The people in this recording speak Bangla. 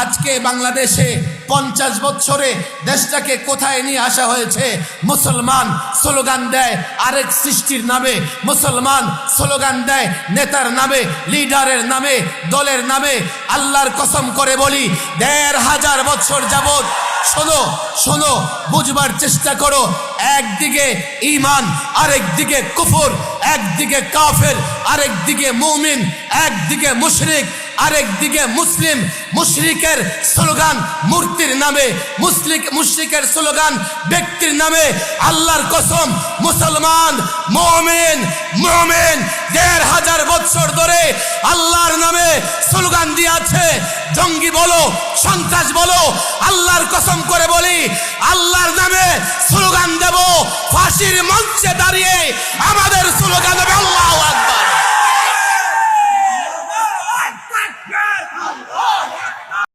আজকে বাংলাদেশে 50 বছরে দেশটাকে কোথায় নিয়ে আসা হয়েছে? মুসলমান স্লোগান দেয় আরেক সৃষ্টির নামে, মুসলমান স্লোগান দেয় নেতার নামে, লিডারের নামে, দলের নামে। আল্লাহর কসম করে বলি, 1500 বছর যাবত শোনো শোনো, বুঝবার চেষ্টা করো। একদিকে ঈমান, আরেকদিকে কুফর, একদিকে কাফের, আরেকদিকে মুমিন, একদিকে মুশরিক, আরেকদিকে মুসলিম। মুশরিকের স্লোগান মূর্তির নামে, মুশরিকের স্লোগান ব্যক্তির নামে। আল্লাহর কসম, মুসলমান মুমিন মুমিন 1500 বছর ধরে আল্লাহর নামে স্লোগান দিয়েছে। জঙ্গি বলো, সন্ত্রাস বলো, আল্লাহর কসম করে বলি, আল্লাহর নামে স্লোগান দেব। ফাঁসির মঞ্চে দাঁড়িয়ে আমাদের স্লোগান হবে আল্লাহু আকবার।